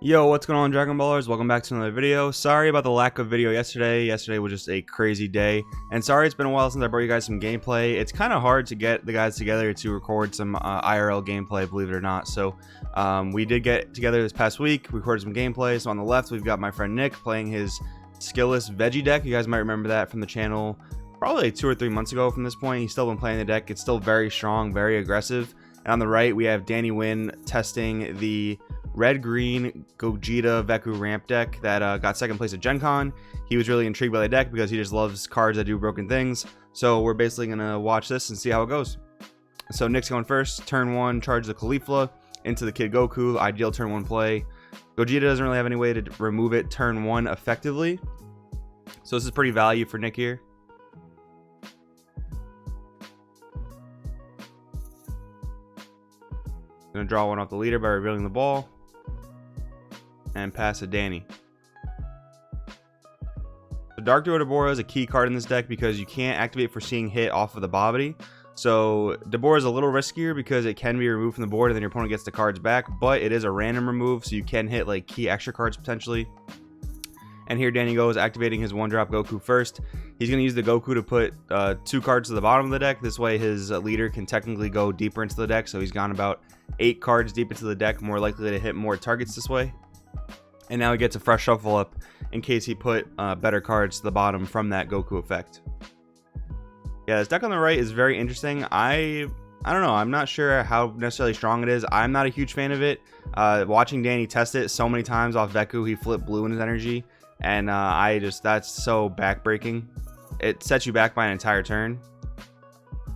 Yo, what's going on, Dragon Ballers? Welcome back to another video. Sorry about the lack of video yesterday. Yesterday was just a crazy day. And sorry it's been a while since I brought you guys some gameplay. It's kind of hard to get the guys together to record some IRL gameplay, believe it or not. So we did get together this past week, recorded some gameplay. So on the left, we've got my friend Nick playing his Skilless Veggie deck. You guys might remember that from the channel probably like 2 or 3 months ago from this point. He's still been playing the deck. It's still very strong, very aggressive. And on the right, we have Danny Wynn testing the red-green Gogeta Veku ramp deck that got second place at Gen Con. He was really intrigued by the deck because he just loves cards that do broken things. So we're basically going to watch this and see how it goes. So Nick's going first. Turn 1, charge the Caulifla into the Kid Goku. Ideal turn 1 play. Gogeta doesn't really have any way to remove it turn 1 effectively. So this is pretty value for Nick here. Going to draw one off the leader by revealing the ball. And pass to Danny. So Dark Duo Deborah is a key card in this deck because you can't activate Foreseeing Hit off of the Bobbidi. So Deborah is a little riskier because it can be removed from the board and then your opponent gets the cards back, but it is a random remove, so you can hit like key extra cards potentially. And here Danny goes, activating his 1-drop Goku first. He's going to use the Goku to put 2 cards to the bottom of the deck. This way his leader can technically go deeper into the deck, so he's gone about 8 cards deep into the deck, more likely to hit more targets this way. And now he gets a fresh shuffle up in case he put better cards to the bottom from that Goku effect. Yeah, this deck on the right is very interesting. I don't know. I'm not sure how necessarily strong it is. I'm not a huge fan of it. Watching Danny test it so many times off Veku, he flipped blue in his energy. And that's so backbreaking. It sets you back by an entire turn.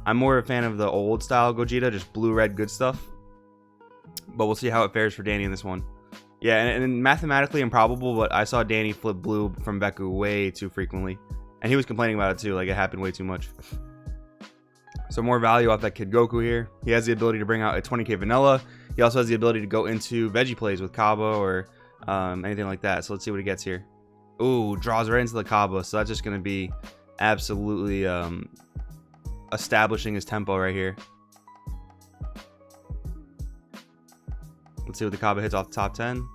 I'm more a fan of the old style Gogeta, just blue-red good stuff. But we'll see how it fares for Danny in this one. Yeah, and mathematically improbable, but I saw Danny flip blue from Veku way too frequently. And he was complaining about it too, like it happened way too much. So more value off that Kid Goku here. He has the ability to bring out a 20k vanilla. He also has the ability to go into veggie plays with Kaba or anything like that. So let's see what he gets here. Ooh, draws right into the Kaba. So that's just going to be absolutely establishing his tempo right here. Let's see what the Kaba hits off the top 10.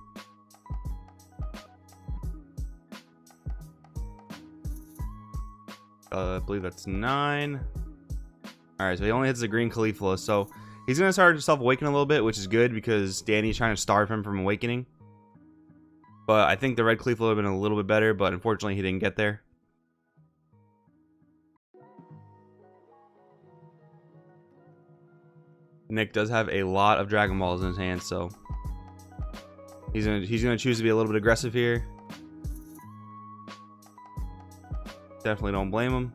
I believe that's 9. Alright, so he only hits the green Caulifla. So he's going to start himself awakening a little bit, which is good because Danny's trying to starve him from awakening. But I think the red Caulifla would have been a little bit better, but unfortunately he didn't get there. Nick does have a lot of Dragon Balls in his hand, so he's gonna choose to be a little bit aggressive here. Definitely don't blame him.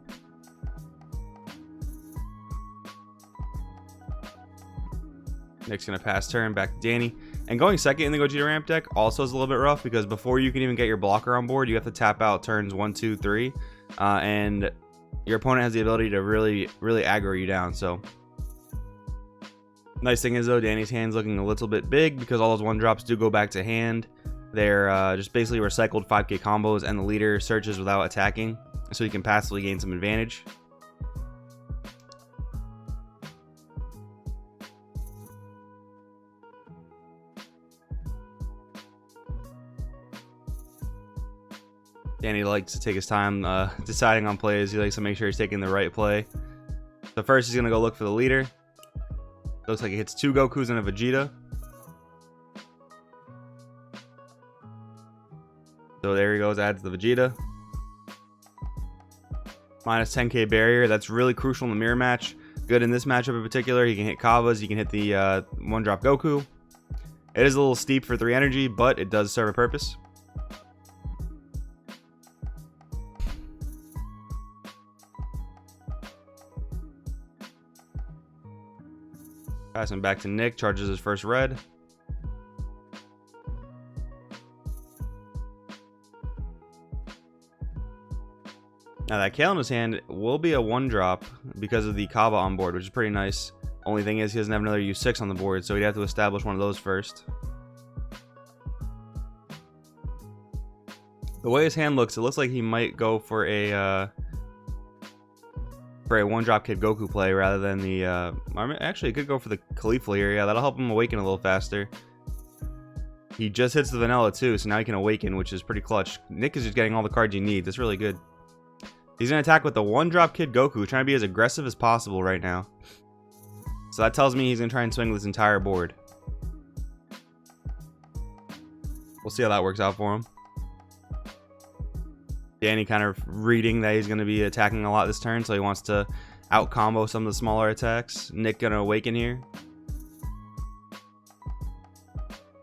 Nick's gonna pass turn back to Danny. And going second in the Gogeta ramp deck also is a little bit rough because before you can even get your blocker on board, you have to tap out turns 1, 2, 3, and your opponent has the ability to really aggro you down. So nice thing is though, Danny's hand's looking a little bit big because all those 1-drops do go back to hand. They're just basically recycled 5k combos, and the leader searches without attacking, so you can passively gain some advantage. Danny likes to take his time deciding on plays. He likes to make sure he's taking the right play. So first he's going to go look for the leader. Looks like he hits 2 Gokus and a Vegeta. So there he goes, adds the Vegeta. Minus 10k barrier. That's really crucial in the mirror match. Good in this matchup in particular. He can hit Kavas. He can hit the 1-drop Goku. It is a little steep for 3 energy, but it does serve a purpose. Passing back to Nick, charges his first red. Now that Kale in his hand will be a 1-drop because of the Kaba on board, which is pretty nice. Only thing is he doesn't have another U6 on the board, so he'd have to establish one of those first. The way his hand looks, it looks like he might go for a 1-drop Kid Goku play rather than the actually it could go for the Caulifla here. Yeah, that'll help him awaken a little faster. He just hits the vanilla too, so now he can awaken, which is pretty clutch. Nick is just getting all the cards he needs. That's really good. He's going to attack with the 1-drop Kid Goku, trying to be as aggressive as possible right now. So that tells me he's going to try and swing this entire board. We'll see how that works out for him. Danny kind of reading that he's going to be attacking a lot this turn, so he wants to out-combo some of the smaller attacks. Nick going to awaken here.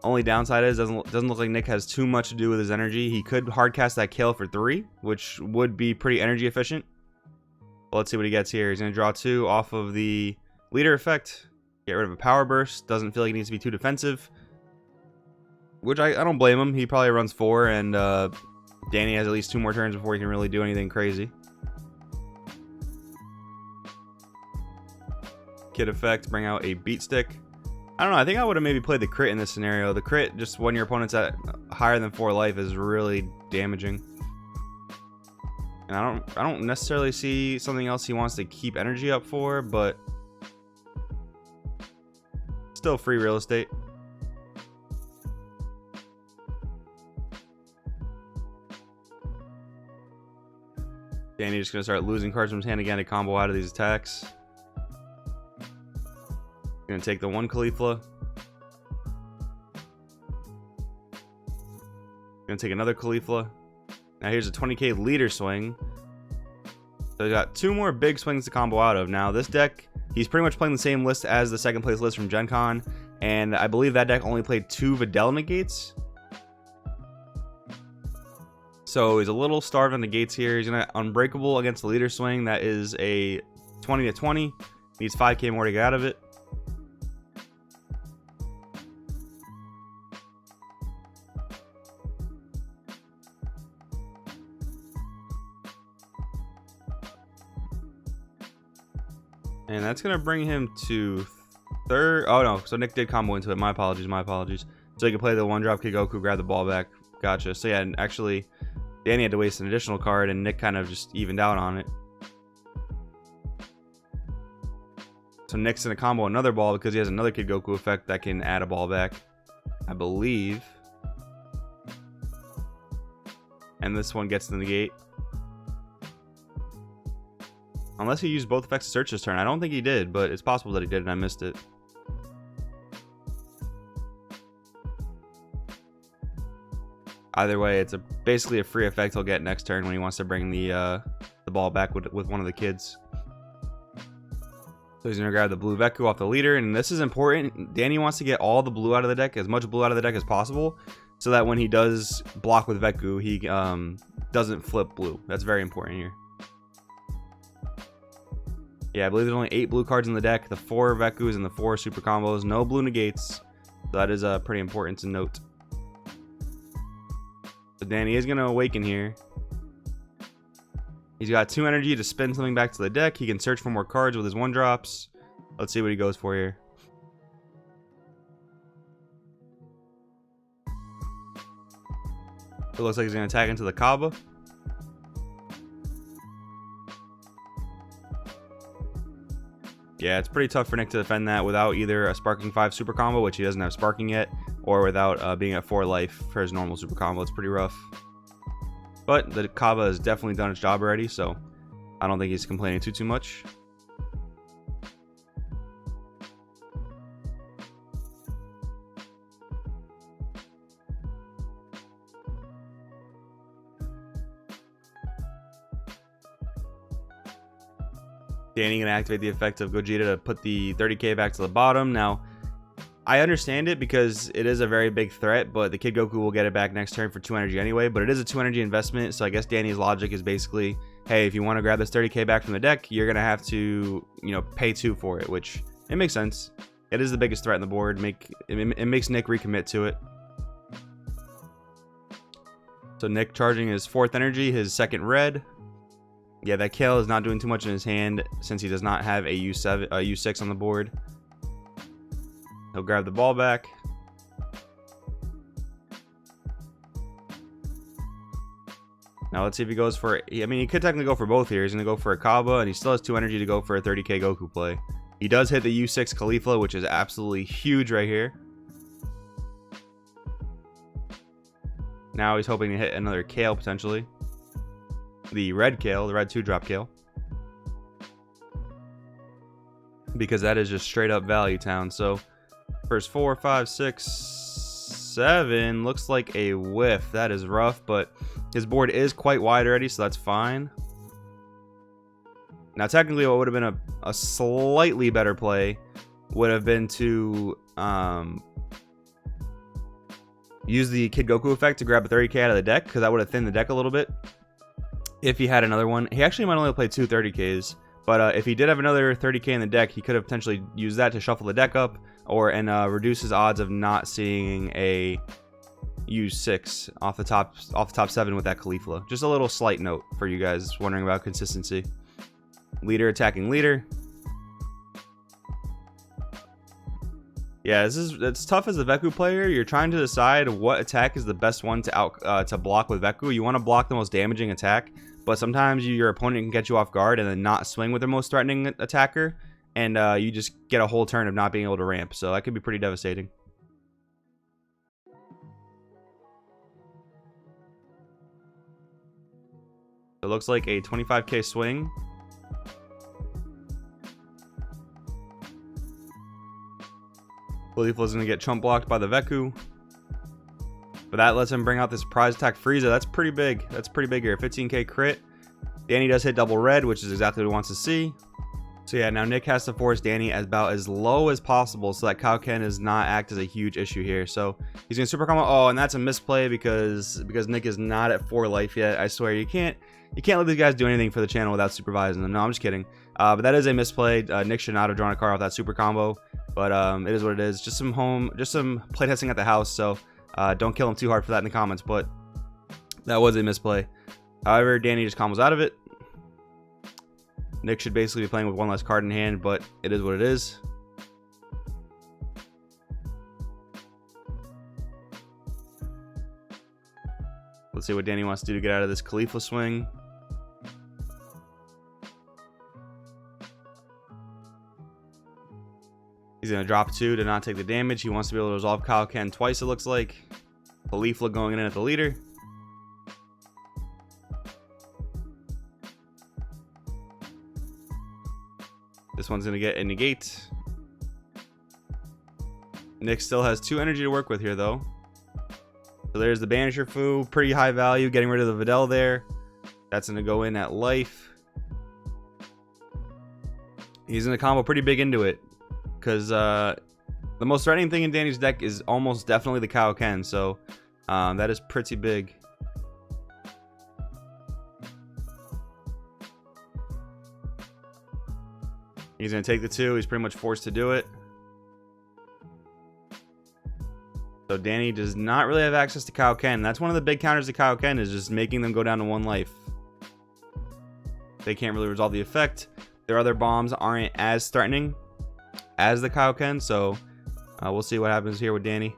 Only downside is doesn't look like Nick has too much to do with his energy. He could hardcast that kill for 3, which would be pretty energy efficient. But let's see what he gets here. He's going to draw 2 off of the leader effect. Get rid of a power burst. Doesn't feel like he needs to be too defensive. Which I don't blame him. He probably runs 4, and Danny has at least 2 more turns before he can really do anything crazy. Kid effect, bring out a beat stick. I don't know, I think I would have maybe played the crit in this scenario. The crit, just when your opponent's at higher than 4 life, is really damaging. And I don't necessarily see something else he wants to keep energy up for, but still free real estate. Danny just gonna start losing cards from his hand again to combo out of these attacks. Gonna take the 1 Caulifla. Gonna take another Caulifla. Now here's a 20k leader swing. So we got 2 more big swings to combo out of. Now this deck, he's pretty much playing the same list as the second place list from Gen Con, and I believe that deck only played 2 Videl negates. So he's a little starved on the gates here. He's gonna Unbreakable against the leader swing. That is a 20 to 20. Needs 5k more to get out of it. And that's going to bring him to 3rd. Oh, no. So Nick did combo into it. My apologies. My apologies. So he could play the 1-drop Kid Goku, grab the ball back. Gotcha. So yeah, and actually, Danny had to waste an additional card, and Nick kind of just evened out on it. So Nick's going to combo another ball because he has another Kid Goku effect that can add a ball back, I believe. And this one gets to the negate. Unless he used both effects to search this turn. I don't think he did, but it's possible that he did and I missed it. Either way, it's basically a free effect he'll get next turn when he wants to bring the ball back with one of the kids. So he's going to grab the blue Veku off the leader, and this is important. Danny wants to get all the blue out of the deck, as much blue out of the deck as possible, so that when he does block with Veku, he doesn't flip blue. That's very important here. Yeah, I believe there's only 8 blue cards in the deck, the 4 Vekus and the 4 super combos, no blue negates. So that is pretty important to note. So Danny is going to awaken here. He's got 2 energy to spin something back to the deck. He can search for more cards with his 1-drops. Let's see what he goes for here. It looks like he's going to attack into the Kaba. Yeah, it's pretty tough for Nick to defend that without either a Sparking 5 super combo, which he doesn't have Sparking yet, or without being at 4 life for his normal super combo. It's pretty rough. But the Kaba has definitely done its job already, so I don't think he's complaining too much. Danny gonna activate the effect of Gogeta to put the 30k back to the bottom. Now, I understand it because it is a very big threat, but the Kid Goku will get it back next turn for 2 energy anyway. But it is a 2 energy investment, so I guess Danny's logic is basically, hey, if you want to grab this 30k back from the deck, you're gonna have to, pay 2 for it, which it makes sense. It is the biggest threat on the board. It makes Nick recommit to it. So Nick charging his 4th energy, his 2nd red. Yeah, that kill is not doing too much in his hand since he does not have a U6 on the board. He'll grab the ball back. Now let's see if he goes for, I mean, he could technically go for both here. He's going to go for a Kaba, and he still has 2 energy to go for a 30k Goku play. He does hit the U6 Caulifla, which is absolutely huge right here. Now he's hoping to hit another Kale potentially. The red Kale, the red 2-drop Kale. Because that is just straight up value town. So first 4, 5, 6, 7 looks like a whiff. That is rough, but his board is quite wide already, so that's fine. Now technically what would have been a slightly better play would have been to use the Kid Goku effect to grab a 30k out of the deck, because that would have thinned the deck a little bit. If he had another one, he actually might only play 2 30ks. But if he did have another 30k in the deck, he could have potentially used that to shuffle the deck up, and reduce his odds of not seeing a U6 off the top 7 with that Caulifla. Just a little slight note for you guys wondering about consistency. Leader attacking leader. Yeah, it's tough as a Veku player. You're trying to decide what attack is the best one to block with Veku. You want to block the most damaging attack, but sometimes your opponent can get you off guard and then not swing with their most threatening attacker, and you just get a whole turn of not being able to ramp. So that could be pretty devastating. It looks like a 25k swing. Caulifla's going to get chump blocked by the Veku. But that lets him bring out this prize attack Frieza. That's pretty big. That's pretty big here. 15k crit. Danny does hit double red, which is exactly what he wants to see. So yeah, now Nick has to force Danny about as low as possible so that Kaioken does not act as a huge issue here. So he's going to super combo. Oh, and that's a misplay because Nick is not at 4 life yet. I swear, you can't let these guys do anything for the channel without supervising them. No, I'm just kidding. But that is a misplay. Nick should not have drawn a card off that super combo. But it is what it is. Just some playtesting at the house. So don't kill him too hard for that in the comments. But that was a misplay. However, Danny just combos out of it. Nick should basically be playing with 1 less card in hand, but it is what it is. Let's see what Danny wants to do to get out of this Caulifla swing. He's going to drop 2 to not take the damage. He wants to be able to resolve Kaioken twice, it looks like. Caulifla going in at the leader. This one's going to get a negate. Nick still has 2 energy to work with here, though. So there's the Banisher Fu. Pretty high value. Getting rid of the Videl there. That's going to go in at life. He's going to combo pretty big into it. Because the most threatening thing in Danny's deck is almost definitely the Kaioken. So that is pretty big. He's going to take the 2. He's pretty much forced to do it. So Danny does not really have access to Kaioken. That's one of the big counters to Kaioken, is just making them go down to 1 life. They can't really resolve the effect. Their other bombs aren't as threatening as the Kaioken. So we'll see what happens here with Danny.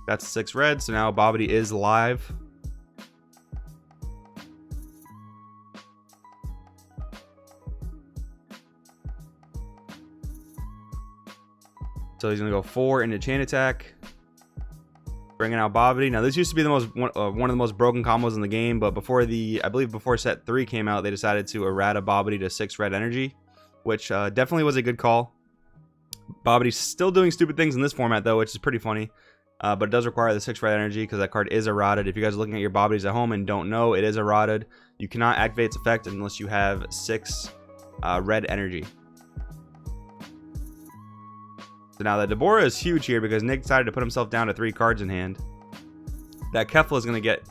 That's 6 red. So now Bobbidi is live. So he's going to go 4 into chain attack. Bringing out Babidi. Now this used to be the one of the most broken combos in the game, but before I believe before set 3 came out, they decided to errata Babidi to 6 red energy, which definitely was a good call. Bobidi's still doing stupid things in this format though, which is pretty funny. But it does require the 6 red energy because that card is errated. If you guys are looking at your Bobidis at home and don't know, it is errated. You cannot activate its effect unless you have 6 red energy. So now the Deborah is huge here because Nick decided to put himself down to 3 cards in hand. That Kefla is going to get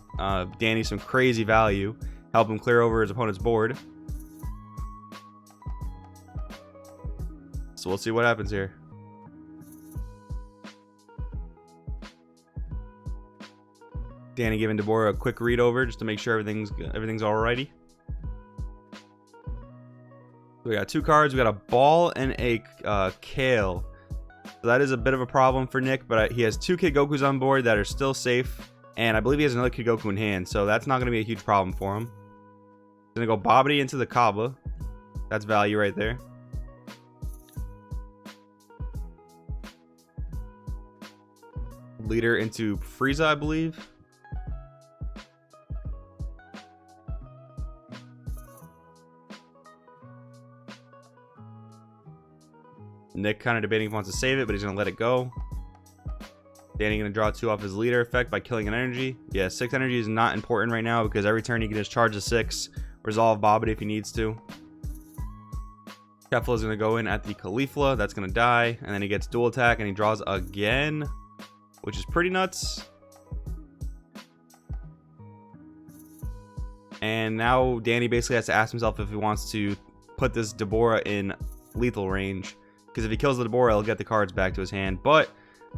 Danny some crazy value, help him clear over his opponent's board. So we'll see what happens here. Danny giving Deborah a quick read over just to make sure everything's alrighty. So we got 2 cards. We got a ball and a Kale. So that is a bit of a problem for Nick, but he has 2 Kid Gokus on board that are still safe, and I believe he has another Kid Goku in hand, so that's not going to be a huge problem for him. He's going to go Bobbidi into the Kaba. That's value right there. leader into Frieza, I believe. Nick kind of debating if he wants to save it, but he's going to let it go. Danny going to draw 2 off his leader effect by killing an energy. Yeah, 6 energy is not important right now because every turn he can just charge a 6, resolve Bobbidi if he needs to. Kefla is going to go in at the Caulifla. That's going to die. And then he gets dual attack and he draws again, which is pretty nuts. And now Danny basically has to ask himself if he wants to put this Deborah in lethal range. Because if he kills the Deborah, he'll get the cards back to his hand. But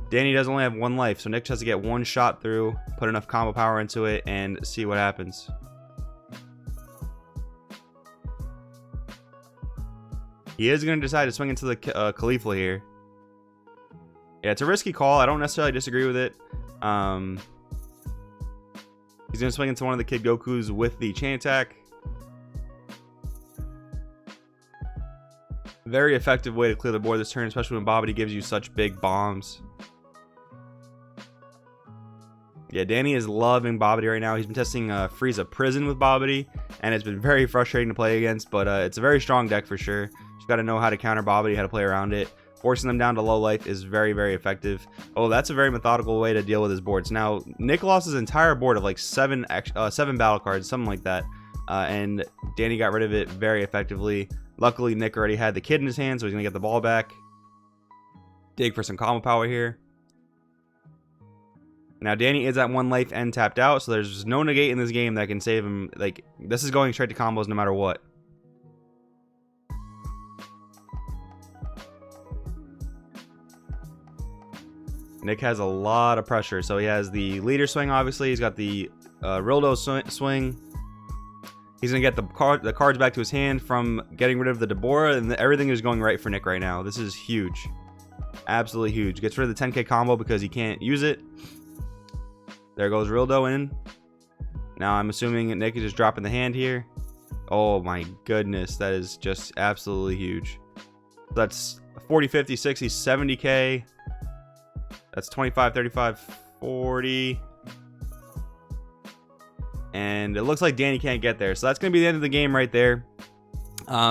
Danny does only have 1 life, so Nick has to get 1 shot through, put enough combo power into it, and see what happens. He is going to decide to swing into the Caulifla here. Yeah, it's a risky call. I don't necessarily disagree with it. He's going to swing into one of the Kid Gokus with the chain attack. Very effective way to clear the board this turn, especially when Bobbidi gives you such big bombs. Yeah, Danny is loving Bobbidi right now. He's been testing Frieza Prison with Bobbidi, and it's been very frustrating to play against, but it's a very strong deck for sure. Just got to know how to counter Bobbidi, how to play around it. Forcing them down to low life is very, very effective. Oh, that's a very methodical way to deal with his boards. Now, Nick lost his entire board of like 7 battle cards, something like that, and Danny got rid of it very effectively. Luckily, Nick already had the kid in his hand, so he's going to get the ball back. Dig for some combo power here. Now, Danny is at 1 life and tapped out, so there's no negate in this game that can save him. Like, this is going straight to combos no matter what. Nick has a lot of pressure, so he has the leader swing, obviously. He's got the Rildo swing. He's going to get the cards back to his hand from getting rid of the Deborah, and everything is going right for Nick right now. This is huge. Absolutely huge. Gets rid of the 10k combo because he can't use it. There goes Rildo in. Now I'm assuming Nick is just dropping the hand here. Oh my goodness, that is just absolutely huge. That's 40, 50, 60, 70k. That's 25, 35, 40. And it looks like Danny can't get there. So that's going to be the end of the game right there.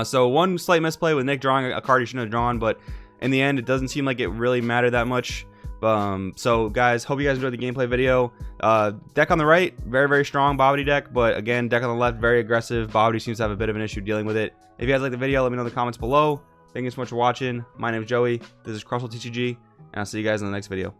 So one slight misplay with Nick drawing a card he shouldn't have drawn. But in the end, it doesn't seem like it really mattered that much. So guys, hope you guys enjoyed the gameplay video. Deck on the right, very, very strong Bobbidi deck. But again, deck on the left, very aggressive. Bobbidi seems to have a bit of an issue dealing with it. If you guys like the video, let me know in the comments below. Thank you so much for watching. My name is Joey. This is Crosswell TCG. And I'll see you guys in the next video.